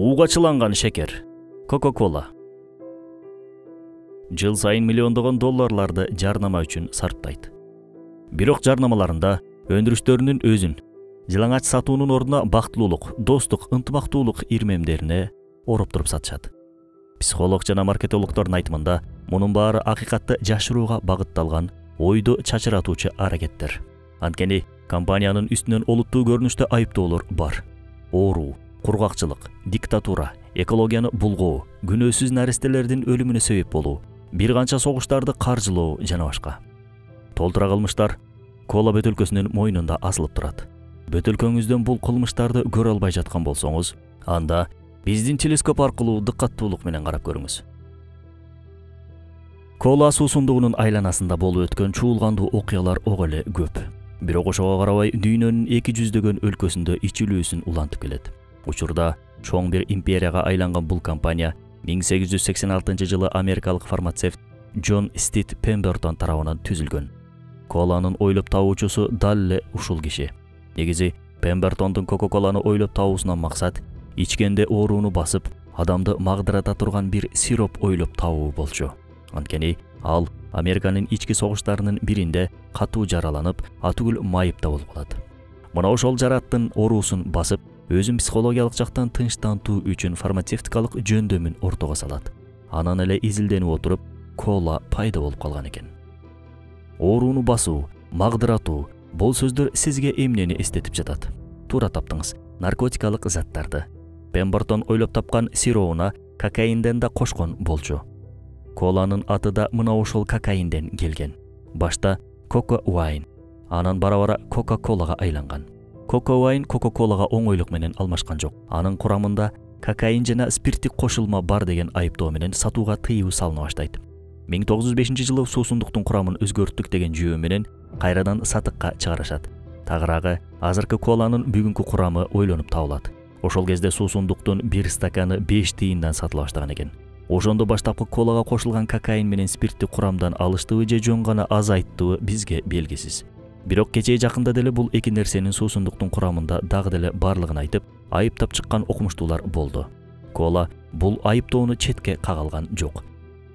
Ууга чыланган шекер. Coca-Cola. Жыл сайын миллиондогон долларларды жарнама үчүн сарптайт. Бирок жарнамаларында өндүрүштөрүнүн өзүн жылаңач сатуунун ордуна бактылуулук, достук, ынтымактуулук ирмемдерине ороп туруп сатышат. Психолог жана маркетологдордун айтымында мунун баары акыйкатты жашырууга багытталган ойду чачыратуучу аракеттер. Анткени компаниянын үстүнөн олуттуу көрүнүштө айыптоолор бар. Ооруу, кургакчылык, диктатура, экологияны булгоо, күнөөсүз наристелердин өлүмүнө себеп болуу, бир канча согуштарды каржылоо жана башка. Толтура кылмыштар кола бөтөлкөсүнүн мойнунда асылып турат. Бөтөлкөңүздөн бул кылмыштарды көрө албай жаткан болсоңуз, анда биздин телескоп аркылуу дыкаттуулук менен карап көрүңүз. Кола суусундугунун айланасында болуп өткөн чуулгандуу окуялар ого эле көп. Бирок ошого карабай дүйнөнүн 200 өлкөсүндө ичилүүсүн улантып келет. Учурда чоң бир империяга айланган бул компания 1886 жылы америкалык фармацевт Джон Стит Пембертон тарабынан түзүлгөн. Коланын ойлоп табуучусу дал эле ушул киши. Негизи Пембертондун Coca-Cola'ны ойлоп табуусунан максат ичкенде ооруну басып, адамды магдырата турган бир сироп ойлоп табуу болчу. Анткени ал Американын ички согуштарынын биринде катуу жараланып, атүгүл майыпта болуп калат. Мына ошол жараттын оорусун басып, өзүн психологиялык жактан тынчтантуу үчүн фармацевтикалык жөндөмүн ортого салат. Анан эле изилденип отуруп, кола пайда болуп калган экен. Ооруну басуу, магдыратуу, бул сөздөр сизге эмнени эстетип жатат? Туура таптыңыз, наркотикалык заттарды. Пембертон ойлоп тапкан сироуна кокаинден да кошкон болчу. Коланын аты да мына ошол кокаинден келген. Башта Coca Wine, анан бара-бара Coca-Cola'га айланган. Coca Wine Coca-Cola'га оңойлук менен алмашкан жок. Анын курамында кокаин жана спирттик кошулма бар деген айыптоо менен сатууга тыюу салына баштайт. 1905 жылы суусундуктун курамын өзгөрттүк деген жүйө менен кайрадан сатыкка чыгарышат. Тагыраагы азыркы коланын бүгүнкү курамы ойлонуп табылат. Ошол кезде суусундуктун бир стаканы 5 тыйындан сатыла баштаган экен. Ошондо баштапкы колага кошулган кокаин менен спирттик курамдан алыштыбы же жөн гана азайттыбы бизге белгисиз. Бирок кечээ жакында деле бул эки нерсенин суусундуктун курамында дагы деле барлыгын айтып, айыптап чыккан окумуштуулар болду. Кола бул айыптоону четке кагалган жок.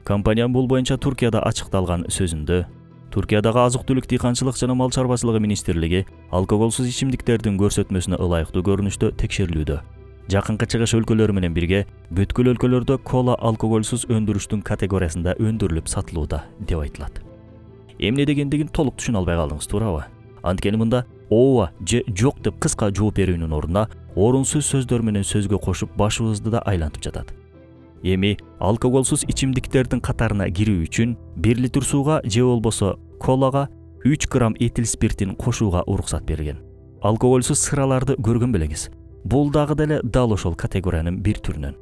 Компания бул боюнча Туркияда ачыкталган сөзүндө Туркиядагы азык-түлүк дыйканчылык жана мал чарбачылыгы министрлиги алкоголсуз ичимдиктердин көрсөтмөсүнө ылайыктуу көрүнүштө текшерилүүдө. Жакынкы чыгыш өлкөлөрү менен бирге бүткүл өлкөлөрдө кола алкоголсуз өндүрүштүн категориясында өндүрүлүп сатылууда деп айтылат. Эмне дегендигин толук түшүнө албай калдыңыз, туурабы? Анткени мында ооба же жок деп кыска жооп берүүнүн ордуна орунсуз сөздөр менен сөзгө кошуп башыбызды да айлантып жатат. Эми алкоголсуз ичимдиктердин катарына кирүү үчүн 1 литр сууга же болбосо колага 3 грамм этил спиртин кошууга уруксат берилген. Алкоголсуз сыраларды көргөн белеңиз. Бул дагы деле дал ошол категориянын бир түрүнөн.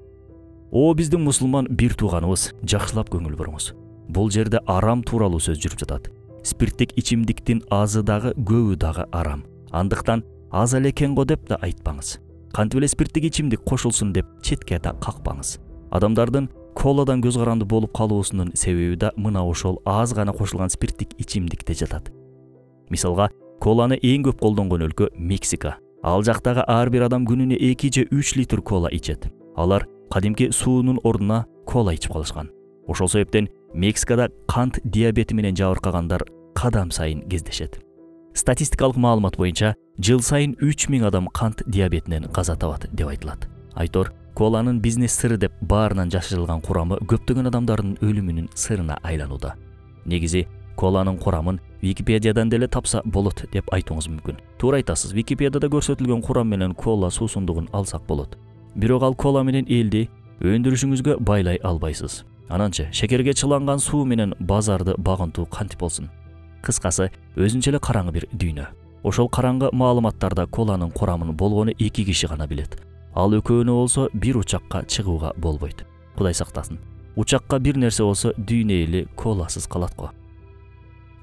О биздин мусулман бир тууганыбыз, жакшылап көңүл буруңуз. Бул жерде арам тууралуу сөз жүрүп жатат. Спирттик ичимдиктин азы дагы көбү дагы арам. Андыктан аз эле экен го деп да айтпаңыз. Кантип эле спирттик ичимдик кошулсун деп четке да какпаңыз. Адамдардын коладан көз каранды болуп калуусунун себеби да мына ошол аз гана кошулган спирттик ичимдикте жатат. Мисалга, коланы эң көп колдонгон өлкө Мексика. Ал жактагы ар бир адам күнүнө 2 же 3 литр кола ичет. Алар кадимки суунун ордуна кола ичип калышкан. Ошол себептен Мексикада кант диабети менен жабыркагандар кадам сайын кездешет. Статистикалык маалымат боюнча жыл сайын 3000 адам кант диабетинен каза табат деп айтылат. Айтор, коланын бизнес сыры деп баарынан жашырылган курамы көптөгөн адамдардын өлүмүнүн сырына айланууда. Негизи коланын курамын Википедиядан деле тапса болот деп айтууңуз мүмкүн. Туура айтасыз, Википедияда көрсөтүлгөн курам менен кола суусундугун алсак болот. Бирок ал кола менен элди өндүрүшүңүзгө байлай албайсыз. Ананчы шекерге чыланган суу менен базарды багынтуу кантип болсун? Кыскасы, өзүнчө эле караңгы бир дүйнө. Ошол караңгы маалыматтарда коланын курамын болгону 2 киши гана билет. Ал экөөнө болсо бир учакка чыгууга болбойт. Кудай сактасын. Учакка бир нерсе болсо дүйнө эли коласыз калат го.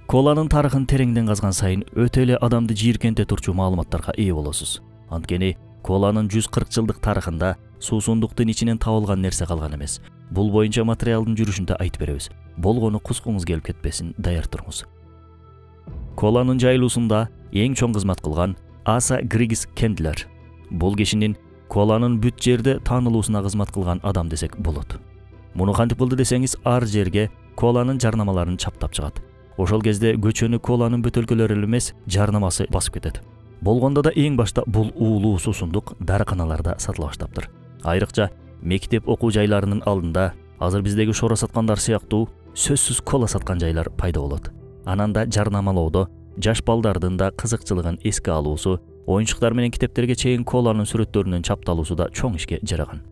Коланын тарыхын тереңден казган сайын өтө эле адамды жийиркенте турчу маалыматтарга ээ болосуз. Анткени коланын 140 жылдык тарыхында суусундуктун ичинен табылган нерсе калган эмес. Бул боюнча материалдын жүрүшүндө айтып беребиз. Болгону кускуңуз келип кетпесин, даяр туруңуз. Коланын жайылуусунда эң чоң кызмат кылган Аса Григс Кендлер. Бул кишинин коланын бүт жерде таанылуусуна кызмат кылган адам десек болот. Муну кантип болду десеңиз, ар жерге коланын жарнамаларын чаптап чыгат. Ошол кезде көчөнү коланын бөтөлкөлөрү эле эмес, жарнамасы басып кетет. Болгондо да эң башта бул уулуу суусундук дарыканаларда сатыла баштаптыр. Айрыкча мектеп окуу жайларынын алдында азыр биздеги шора саткандар сыяктуу сөзсүз кола саткан жайлар пайда болот. Анан да жарнамалоодо жаш балдардын да кызыкчылыгын эске алуусу, оюнчуктар менен китептерге чейин коланын сүрөттөрүнүн чапталуусу да чоң ишке жараган.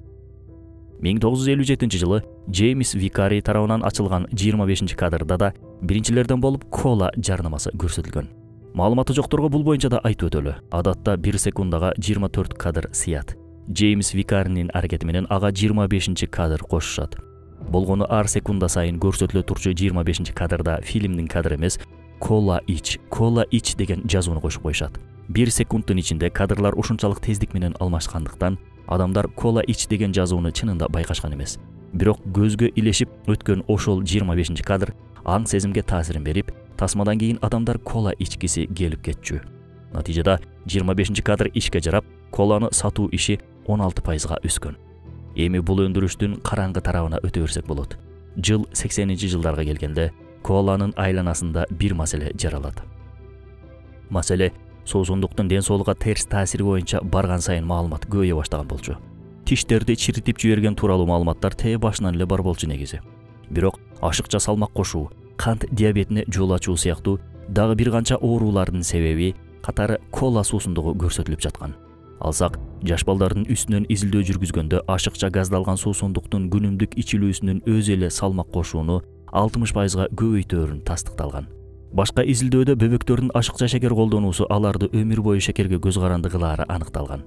1957 жылы Джеймс Викари тарабынан ачылган 25-кадрда да биринчилерден болуп кола жарнамасы көрсөтүлгөн. Маалыматы жокторго бул боюнча да айтып өтөлү. Адатта 1 секундага 24 кадр сыят. Джеймс Викаринин аракети менен ага 25-кадр кошушат. Болгону ар секунда сайын көрсөтүлө турчу 25-кадрда фильмдин кадры эмес, кола ич деген жазууну кошуп коюшат. 1 секундтун ичинде кадрлар ушунчалык тездик менен алмашкандыктан адамдар кола ич деген жазууну чынында байкашкан эмес. Бирок көзгө илешип өткөн ошол 25-кадр аң сезимге таасирин берип, тасмадан кийин адамдар кола ичкиси келип кетчү. Натыйжада 25-кадр ишке жарап, коланы сатуу иши 16%га өскөн. Эми бул өндүрүштүн караңгы тарабына өтө берсек болот. Жыл 80-жылдарга келгенде коланын айланасында бир маселе жаралат. Маселе суусундуктун ден соолукка терс таасири боюнча барган сайын маалымат көбөйө баштаган болчу. Тиштерди чиритип жиберген тууралуу маалыматтар тээ башынан эле бар болчу негизи. Бирок ашыкча салмак кошуу, кант диабетине жол ачуу сыяктуу дагы бир канча оорулардын себеби катары кола суусундугу көрсөтүлүп жаткан. Алсак, жаш балдардын үстүнөн изилдөө жүргүзгөндө ашыкча газдалган суусундуктун күнүмдүк ичилүүсүнүн өзү эле салмак кошууну 60%га көбөйтөөрүн тастыкталган. Башка изилдөөдө бөбөктөрдүн ашыкча шекер колдонуусу аларды өмүр бою шекерге көз каранды кылаары аныкталган.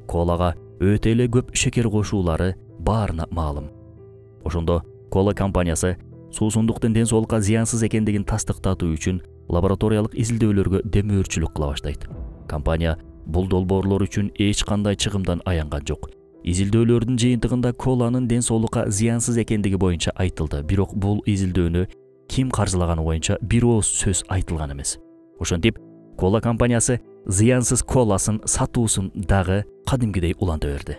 Колага өтө эле көп шекер кошуулары баарына маалым. Ошондо кола компаниясы суусундуктун ден соолукка зыянсыз экендигин тастыктатуу үчүн лабораториялык изилдөөлөргө демөөрчүлүк кыла баштайт. Компания бул долбоорлор үчүн эч кандай чыгымдан аянган жок. Изилдөөлөрдүн жыйынтыгында коланын ден соолукка зыянсыз экендиги боюнча айтылды, бирок бул изилдөөнү ким каржылаганы боюнча бир ооз сөз айтылган эмес. Ошентип, кола компаниясы зыянсыз коласын сатуусун дагы кадимкидей уланта берди.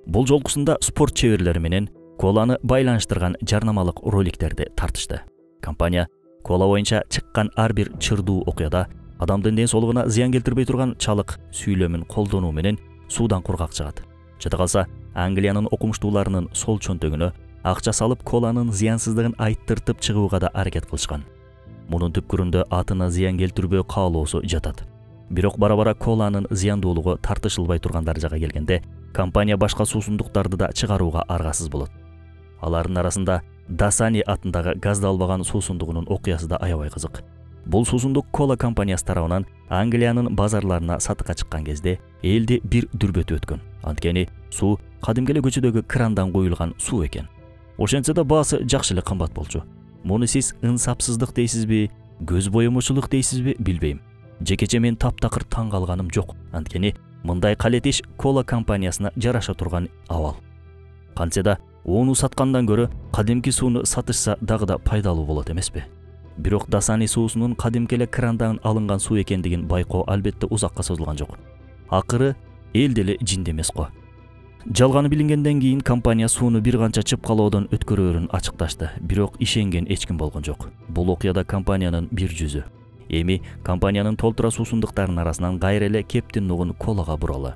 Бул жолкусунда спорт чеберлери менен коланы байланыштырган жарнамалык роликтерди тартышты. Компания кола боюнча чыккан ар бир чырдуу окуяда адамдын ден соолугуна зыян келтирбей турган чалык сүйлөмүн колдонуу менен суудан кургак чыгат. Жада калса, Англиянын окумуштууларынын сол чөнтөгүнө акча салып коланын зыянсыздыгын айттыртып чыгууга да аракет кылышкан. Мунун түпкүрүндө атына зыян келтирбөө каалоосу жатат. Бирок бара-бара коланын зыяндуулугу тартышылбай турган даражага келгенде, компания башка суусундуктарды да чыгарууга аргасыз болот. Алардын арасында Dasani атындагы газдалбаган суусундугунун окуясы да аябай кызык. Бул суусундук кола компаниясы тарабынан Англиянын базарларына сатыкка чыккан кезде элди бир дүрбөтү өткөн. Анткени суу кадимки эле көчөдөгү крандан куюлган суу экен. Ошентсе да баасы жакшы эле кымбат болчу. Муну сиз ынсапсыздык дейсизби, көз боемочулук дейсизби, билбейм. Жекече мен таптакыр таң калганым жок. Анткени мындай калет иш кола компаниясына жараша турган абал. Кантсе да ону саткандан көрө кадимки сууну сатышса дагы да пайдалуу болот эмеспи? Бирок Dasani суусунун кадимки эле крандан алынган суу экендигин байкоо албетте узакка созулган жок. Акыры эл деле жинди эмес го. Жалганы билингенден кийин компания сууну бир канча чыпкалоодон өткөрөөрүн ачыкташты, бирок ишенген эч ким болгон жок. Бул окуяда компаниянын бир жүзү. Эми компаниянын толтура суусундуктарынын арасынан кайра эле кептин нугун колага буралы.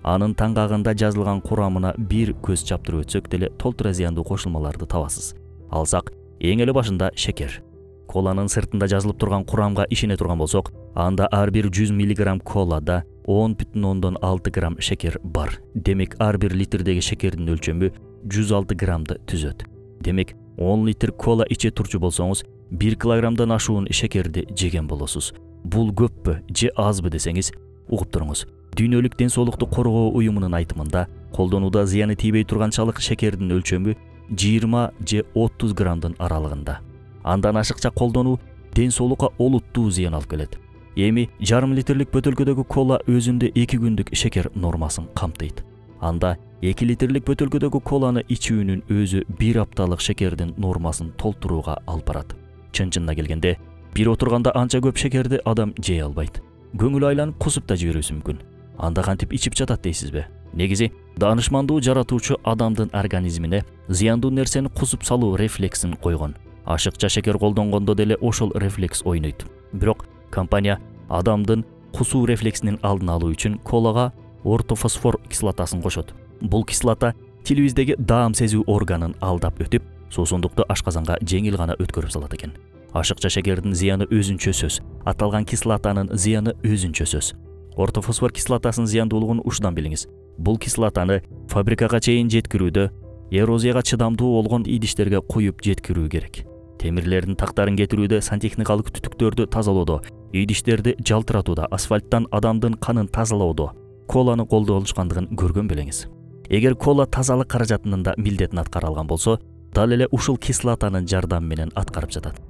Анын таңгагында жазылган курамына бир көз чаптырып өтсөк деле толтура зыяндуу кошулмаларды табасыз. Алсак, эң эле башында шекер. Коланын сыртында жазылып турган курамга ишене турган болсок, анда ар бир 100 мг колада 10,6 грамм шекер бар. Демек, ар бир литрдеги шекердин өлчөмү 106 граммды түзөт. Демек, 10 литр кола иче турчу болсоңуз, 1 килограммдан ашуун шекерди жеген болосуз. Бул көппү же азбы десеңиз, угуп туруңуз. Дүйнөлүк ден соолукту коргоо уюмунун айтымында, колдонууда зыяны тийбей турганчалык шекердин өлчөмү 20 же 30 граммдын аралыгында. Андан ашыкча колдонуу ден соолукка олуттуу зыян алып келет. Эми жарым литрлик бөтөлкөдөгү кола өзүндө 2 күндүк шекер нормасын камтыйт. Анда 2 литрлик бөтөлкөдөгү коланы ичүүнүн өзү 1 апталык шекердин нормасын толтурууга алып барат. Чын-чынына келгенде, бир отурганда анча көп шекерди адам жей албайт. Көңүл айланып кусуп да жиберүүсү мүмкүн. Анда кантип ичип жатат дейсизби? Негизи данышмандуу жаратуучу адамдын организмине зыяндуу нерсени кусуп салуу рефлексин койгон. Ашыкча шекер колдонгондо деле ошол рефлекс ойнойт. Бирок компания адамдын кусуу рефлексинин алдын алуу үчүн колага ортофосфор кислотасын кошот. Бул кислота тилибиздеги даам сезүү органын алдап өтүп, суусундукту ашказанга жеңил гана өткөрүп салат экен. Ашыкча шекердин зыяны өзүнчө сөз, аталган кислотанын зыяны өзүнчө сөз. Ортофосфор кислотасынын зыяндуулугун ушудан билиңиз. Бул кислотаны фабрикага чейин жеткирүүдө эрозияга чыдамдуу болгон идиштерге куюп жеткирүү керек. Темирлердин тактарын кетирүүдө, сантехникалык түтүктөрдү тазалоодо, идиштерди жалтыратууда, асфальттан адамдын канын тазалоодо коланы колдонушкандыгын көргөн белеңиз. Эгер кола тазалык каражатынын да милдетин аткара алган болсо, дал эле ушул кислотанын жардамы менен аткарып жатат.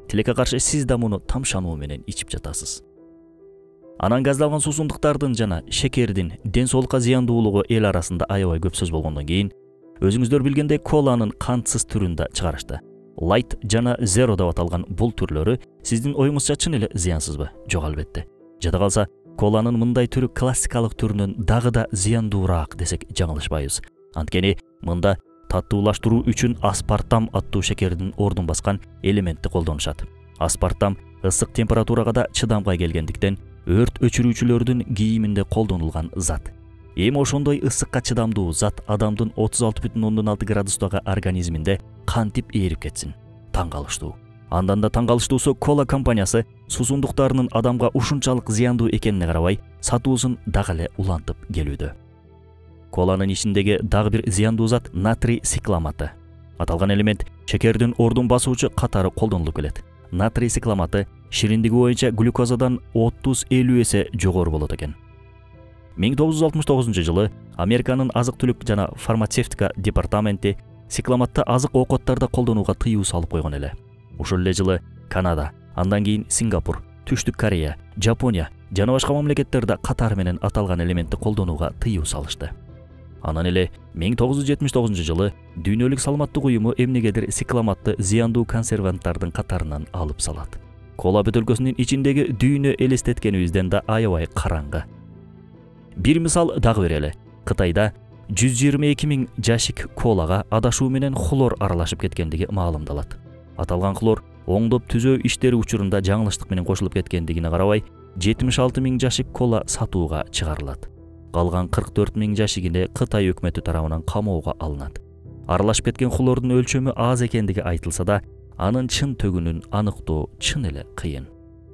Тилекке каршы сиз да муну тамшануу менен ичип жатасыз. Анан газдалган суусундуктардын жана шекердин ден соолукка зыяндуулугу эл арасында аябай көп сөз болгондон кийин, өзүңүздөр билгендей коланын кантсыз түрүндө чыгарышты. Light жана Zero деп аталган бул түрлөрү сиздин оюңузча чын эле зыянсызбы? Жок, албетте. Жада калса, коланын мындай түрү классикалык түрүнөн дагы да зыяндуураак десек жаңылышпайбыз. Анткени мында таттуулаштыруу үчүн аспартам аттуу шекердин ордун баскан элементти колдонушат. Аспартам ысык температурага да чыдамга келгендиктен өрт өчүрүүчүлөрдүн кийиминде колдонулган зат. Эми ошондой ысыкка чыдамдуу зат адамдын 36,6 градустагы организминде кантип ээрип кетсин? Таң калыштуу. Андан да таң калыштуусу, кола компаниясы суусундуктарынын адамга ушунчалык зыяндуу экенине карабай, сатуусун дагы эле улантып келүүдө. Коланын ичиндеги дагы бир зыяндуу зат натрий цикламаты. Аталган элемент шекердин ордун басуучу катары колдонулуп келет. Натрий цикламаты шириндиги боюнча глюкозадан 30-50 эсе жогору болот экен. 1969 Американын азык-түлүк жана фармацевтика департаменти цикламатты азык оокаттарда колдонууга тыюу салып койгон эле. Ушул эле жылы Канада, андан кийин Сингапур, Түштүк Корея, Жапония жана башка мамлекеттерде катары менен аталган элементти колдонууга тыюу салышты. Анан эле 1979 жылы Дүйнөлүк саламаттык уюму эмнегедир цикламатты зыяндуу консерванттардын катарынан алып салат. Кола бөтөлкөсүнүн ичиндеги дүйнө элестеткенибизден да аябай караңгы. Бир мисал дагы берели. Кытайда 122 000 жашик колага адашуу менен хлор аралашып кеткендиги маалымдалат. Аталган хлор оңдоп түзөө иштери учурунда жаңылыштык менен кошулуп кеткендигине карабай, 76 000 жашик кола сатууга чыгарылат. Калган 44 000 жашигине Кытай өкмөтү тарабынан камоого алынат. Аралашып кеткен хлордун өлчөмү аз экендиги айтылса да, анын чын төгүнүн аныктоо чын эле кыйын.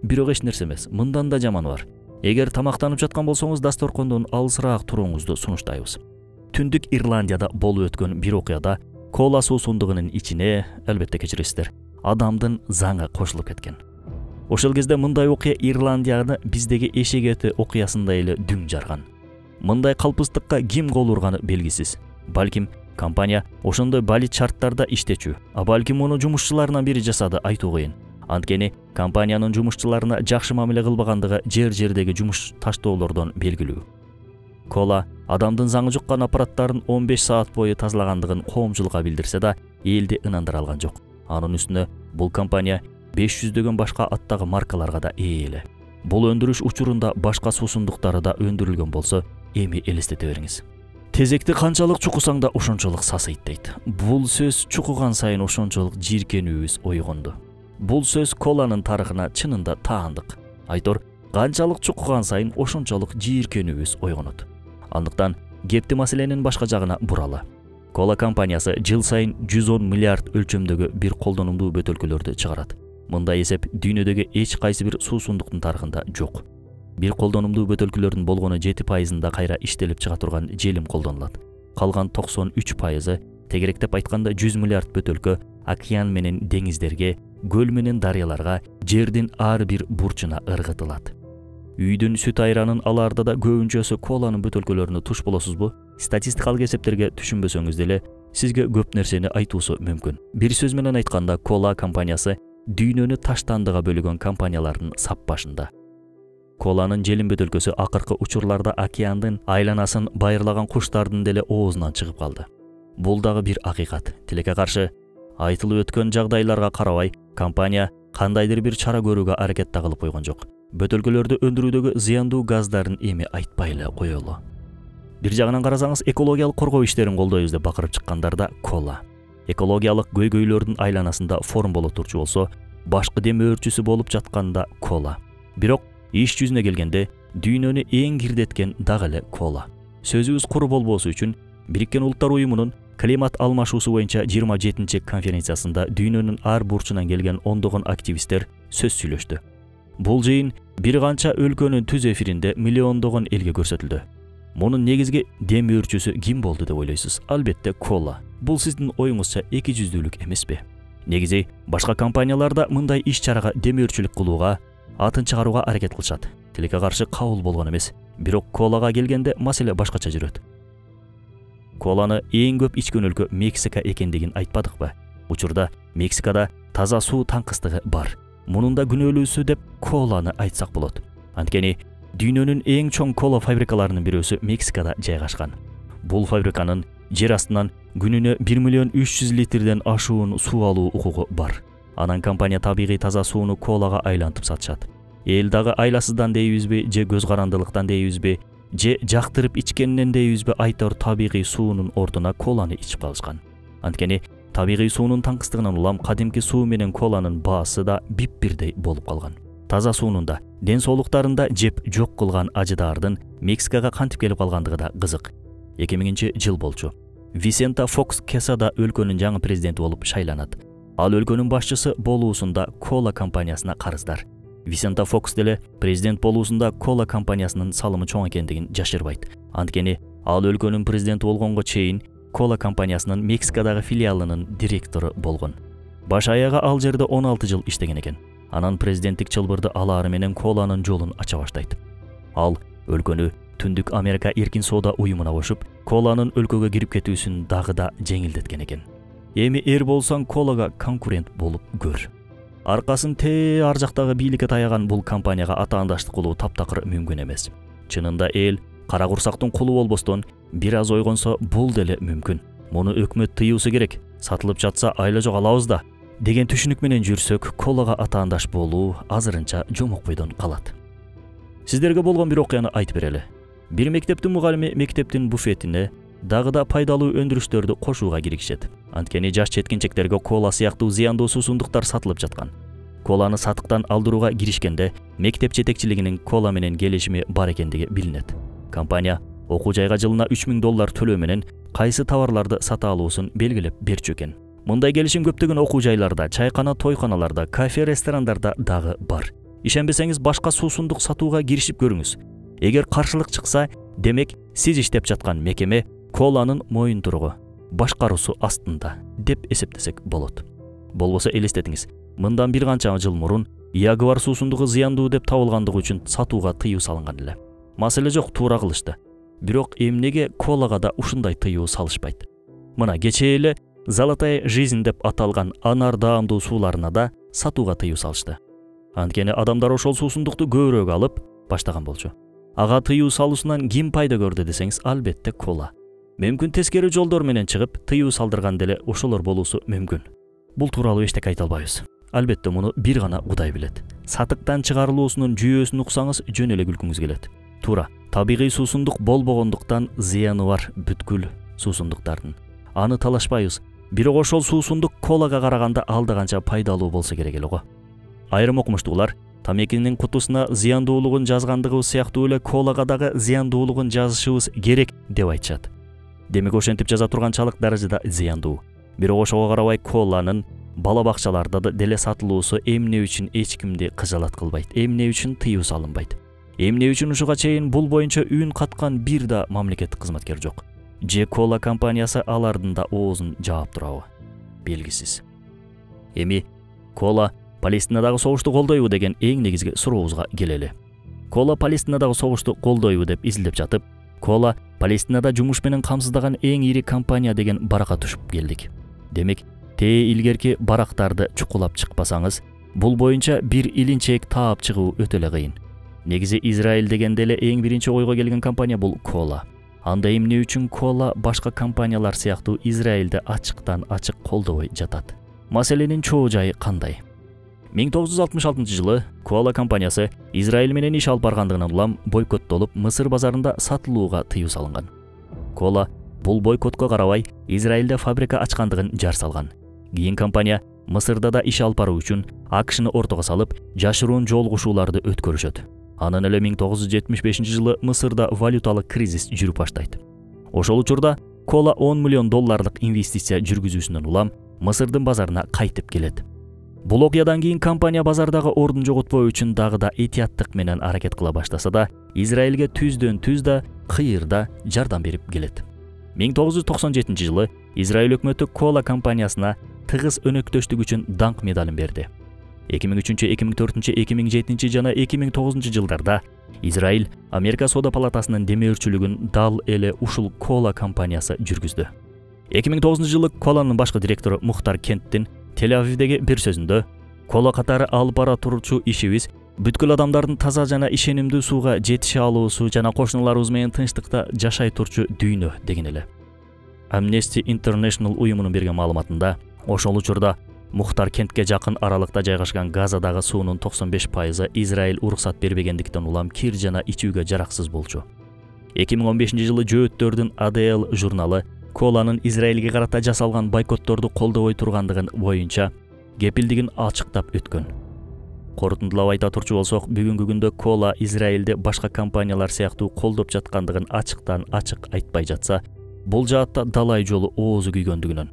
Бирок эч нерсе эмес, мындан да жаманы бар. Эгер тамактанып жаткан болсоңуз, дасторкондон алысыраак туруңузду сунуштайбыз. Түндүк Ирландияда болуп өткөн бир окуяда кола суусундугунун ичине, албетте кечиресиздер, адамдын заңы кошулуп кеткен. Ошол кезде мындай окуя Ирландияны биздеги эшек эти окуясындай эле дүң жарган. Мындай калпыстыкка ким кол урганы белгисиз. Балким компания ошондой балит шарттарда иштечү, а балким муну жумушчуларынан бири жасады, айтуу кыйын. Анткени компаниянын жумушчуларына жакшы мамиле кылбагандыгы жер-жердеги жумуш таштоолордон белгилүү. Кола адамдын заңы жуккан аппараттарын 15 саат бою тазалагандыгын коомчулукка билдирсе да, элди ынандыра алган жок. Анын үстүнө бул компания 500дөгөн башка аттагы маркаларга да ээ эле. Бул өндүрүш учурунда башка суусундуктары да өндүрүлгөн болсо, эми элестете бериңиз. Тезекти канчалык чукусаң да ошончолук сасыйт дейт. Бул сөз чукуган сайын ошончолук жийиркенүүбүз ойгонду. Бул сөз коланын тарыхына чынында таандык. Айтор, канчалык чукуган сайын ошончолук жийиркенүүбүз ойгонот. Андыктан кепти маселенин башка жагына буралы. Кола компаниясы жыл сайын 110 миллиард өлчөмдөгү бир колдонумдуу бөтөлкөлөрдү чыгарат. Мындай эсеп дүйнөдөгү эч кайсы бир суусундуктун тарыхында жок. Бир колдонумдуу бөтөлкөлөрдүн болгону 7%-да кайра иштелип чыга турган желим колдонулат. Калган 93%, тегеректеп айтканда 100 миллиард бөтөлкө океан менен деңиздерге, көл менен дарыяларга, жердин ар бир бурчуна ыргытылат. Үйдүн сүт айранын аларда да көбүнчөсү коланын бөтөлкөлөрүнө туш болосузбу? Статистикалык эсептерге түшүнбөсөңүз деле сизге көп нерсени айтуусу мүмкүн. Бир сөз менен айтканда, кола компаниясы дүйнөнү таштандыга бөлгөн компаниялардын сап башында. Коланын желим бөтөлкөсү акыркы учурларда океандын айланасын байырлаган куштардын деле оозунан чыгып калды. Бул дагы бир акыйкат. Тилекке каршы айтылып өткөн жагдайларга карабай, компания кандайдыр бир чара көрүүгө аракет да кылып койгон жок. Бөтөлкөлөрдү өндүрүүдөгү зыяндуу газдарын эми айтпай эле коелу. Бир жагынан карасаңыз, экологиялык коргоо иштерин колдойбуз деп бакырып чыккандар да кола. Экологиялык көйгөйлөрдүн айланасында форум боло турчу болсо, башкы дем өөрчүсү болуп жатканда кола. Бирок иш жүзүнө келгенде дүйнөнү эң кирдеткен дагы эле кола. Сөзүбүз куру болбосу үчүн Бириккен Улуттар Уюмунун климат алмашуусу боюнча 27-чи конференциясында дүйнөнүн ар бурчунан келген ондогон активисттер сөз сүйлөштү. Бул жыйын бир канча өлкөнүн түз эфиринде миллиондогон элге көрсөтүлдү. Мунун негизги дем өөрчүсү ким болду деп ойлойсуз? Албетте кола. Бул сиздин оюңузча эки жүздүүлүк эмеспи? Негизи башка компанияларда мындай иш-чарага дем өөрчүлүк кылууга, атын чыгарууга аракет кылышат. Тилекке каршы кабыл болгон эмес. Бирок колага келгенде маселе башкача жүрөт. Коланы эң көп ичкен өлкө Мексика экендигин айтпадыкпы? Учурда Мексикада таза суу таңкыстыгы бар. Мунун да күнөөлүүсү деп коланы айтсак болот. Анткени дүйнөнүн эң чоң кола фабрикаларынын бирөөсү Мексикада жайгашкан. Бул фабриканын жер астынан күнүнө 1 миллион 300 литрден ашуун суу алуу укугу бар. Анан компания табигый таза сууну колага айлантып сатышат. Эл дагы айласыздан дейбизби, же көз карандылыктан дейбизби, же жактырып ичкенинен дейбизби, айтор табигый суунун ордуна коланы ичип калышкан. Анткени табигый суунун таңкыстыгынан улам кадимки суу менен коланын баасы да бип-бирдей болуп калган. Таза суунун да, ден соолуктарында жеп жок кылган ажыдаардын Мексикага кантип келип калгандыгы да кызык. 2000-жыл болчу. Висента Фокс Кесада өлкөнүн жаңы президенти болуп шайланат. Ал өлкөнүн башчысы болуусунда кола компаниясына карыздар. Висента Фокс деле президент болуусунда кола компаниясынын салымы чоң экендигин жашырбайт. Анткени ал өлкөнүн президенти болгонго чейин кола компаниясынын Мексикадагы филиалынын директору болгон. Баш аягы ал жерде 16 жыл иштеген экен. Анан президенттик чылбырды алаары менен коланын жолун ача баштайт. Ал өлкөнү Түндүк Америка эркин соода уюмуна кошуп, коланын өлкөгө кирип кетүүсүн дагы да жеңилдеткен экен. Эми эр болсаң колага конкурент болуп көр. Аркасын ар жактагы бийликке таяган бул компанияга атаандаштык кылуу таптакыр мүмкүн эмес. Чынында эл кара курсактын кулу болбостон бир аз ойгонсо бул деле мүмкүн. Муну өкмөт тыюусу керек. Сатылып жатса айла жок алабыз да деген түшүнүк менен жүрсөк, колага атаандаш болуу азырынча жомокпойдон калат. Сиздерге болгон бир окуяны айтып берели. Бир мектептин мугалими мектептин буфетине дагы да пайдалуу өндүрүштөрдү кошууга киришет. Анткени жаш жеткинчектерге кола сыяктуу зыяндуу суусундуктар сатылып жаткан. Коланы сатыктан алдырууга киришкенде мектеп жетекчилигинин кола менен келишими бар экендиги билинет. Компания окуу жайга жылына $3000 төлөө менен кайсы товарларды сата алуусун белгилеп берчү экен. Мындай келишим көптөгөн окуу жайларда, чайкана, тойканаларда, кафе, ресторандарда дагы бар. Ишенбесеңиз башка суусундук сатууга киришип көрүңүз. Эгер каршылык чыкса, демек сиз иштеп жаткан мекеме коланын моюнтуругу, башкаруусу астында деп эсептесек болот. Болбосо элестетиңиз, мындан бир канча жыл мурун Ягуар суусундугу зыяндуу деп табылгандыгы үчүн сатууга тыюу салынган эле. Маселе жок, туура кылышты. Бирок эмнеге колага да ушундай тыюу салышпайт? Мына кечээ эле Золотая жизнь деп аталган анар даамдуу сууларына да сатууга тыюу салышты. Анткени адамдар ошол суусундукту көбүрөөк алып баштаган болчу. Ага тыюу салуусунан ким пайда көрдү десеңиз, албетте кола. Мүмкүн тескери жолдор менен чыгып, тыюу салдырган деле ошолор болуусу мүмкүн. Бул тууралуу эчтеке айта албайбыз. Албетте муну бир гана Кудай билет. Сатыктан чыгарылуусунун жүйөсүн уксаңыз, жөн эле күлкүңүз келет. Туура, табигый суусундук болбогондуктан зыяны бар бүткүл суусундуктардын. Аны талашпайбыз. Бирок ошол суусундук колага караганда алда канча пайдалуу болсо керек эле го. Айрым окумуштуулар тамекинин кутусуна зыяндуулугун жазгандыгыбыз сыяктуу эле колага дагы зыяндуулугун жазышыбыз керек деп айтышат. Демек ошентип жаза турганчалык даражада зыяндуу. Бирок ошого карабай коланын бала бакчаларда деле сатылуусу эмне үчүн эч кимди кыжалат кылбайт, эмне үчүн тыюу салынбайт. Эмне үчүн ушуга чейин бул боюнча үн каткан бир да мамлекеттик кызматкер жок. Же кола компаниясы алардын да оозун жаап турабы? Белгисиз. Эми кола Палестинадагы согушту колдойбу деген эң негизги сурообузга келели. Кола Палестинадагы согушту колдойбу деп изилдеп жатып, кола Палестинада жумуш менен камсыздаган эң ири компания деген баракка түшүп келдик. Демек, илгерки барактарды чукулап чыкпасаңыз, бул боюнча бир илинчек таап чыгуу өтө эле кыйын. Негизи Израиль дегенде эле эң биринчи ойго келген компания бул кола. Анда эмне үчүн кола башка компаниялар сыяктуу Израилди ачыктан ачык колдобой жатат? Маселенин чоо жайы кандай? 1966 жылы кола компаниясы Израиль менен иш алып баргандыгынан улам бойкоттолуп, Мысыр базарында сатылууга тыюу салынган. Кола бул бойкотко карабай Израилде фабрика ачкандыгын жар салган. Кийин компания Мысырда да иш алып баруу үчүн АКШны ортого салып, жашыруун жолугушууларды өткөрүшөт. Анан эле 1975-жылы Мысырда валюталык кризис жүрүп баштайт. Ошол учурда Кола $10 миллион инвестиция жүргүзүүсүнөн улам Мысырдын базарына кайтып келет. Бул окуядан кийин компания базардагы ордун жоготпоо үчүн дагы да этияттык менен аракет кыла баштаса да, Израилге түздөн-түз да кыйырда жардам берип келет. 1997-жылы Израиль өкмөтү Кола компаниясына тыгыз өнөктөштүк үчүн даңк медалын берди. 2003, 2004, 2007 жана 2009 жылдарда Израиль Америка Соода палатасынын демөөрчүлүгүн дал эле ушул Кола компаниясы жүргүздү. 2009 жылы Коланын башкы директору Мухтар Кенттин Тель-Авивдеги бир сөзүндө Кола катары алып бара турчу ишибиз бүткүл адамдардын таза жана ишенимдүү сууга жетише алуусу жана кошуналарыбыз менен тынчтыкта жашай турчу дүйнө деген эле. Amnesty International уюмунун берген маалыматында ошол учурда Мухтар Кентке жакын аралыкта жайгашкан Газадагы суунун 95% Израиль уруксат бербегендиктен улам кир жана ичүүгө жараксыз болчу. 2015-жылы жөөттөрдүн ADL журналы Коланын Израилге карата жасалган бойкотторду колдобой тургандыгын боюнча кепилдигин ачыктап өткөн. Корутундулап айта турчу болсок, бүгүнкү күндө Кола Израилде башка компаниялар сыяктуу колдоп жаткандыгын ачыктан ачык айтпай жатса, бул жаатта далай жолу оозу күйгөндүгүнөн.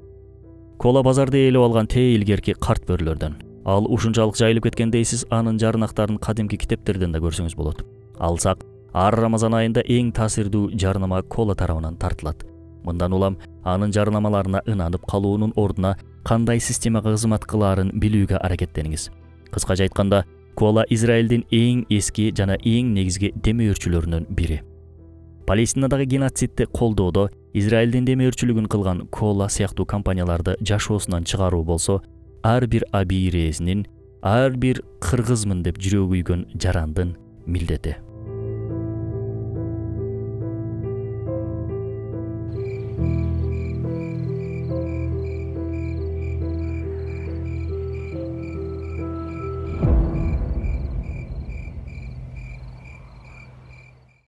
Кола базарды ээлеп алган тээ илгерки карт бөрүлөрдөн. Ал ушунчалык жайылып кеткендейсиз, анын жарнактарын кадимки китептерден да көрсөңүз болот. Алсак, ар Рамазан айында эң таасирдүү жарнама Кола тарабынан тартылат. Мындан улам анын жарнамаларына ынанып калуунун ордуна кандай системага кызмат кылаарын билүүгө аракеттениңиз. Кыскача айтканда, Кола Израилдин эң эски жана эң негизги демөөрчүлөрүнүн бири. Палестинадагы геноцидти колдоодо Израилдин демөөрчүлүгүн кылган Кола сыяктуу компанияларды жашоосунан чыгаруу болсо, ар бир абийирэсинин, ар бир кыргызмын деп жүрөгү күйгөн жарандын милдети.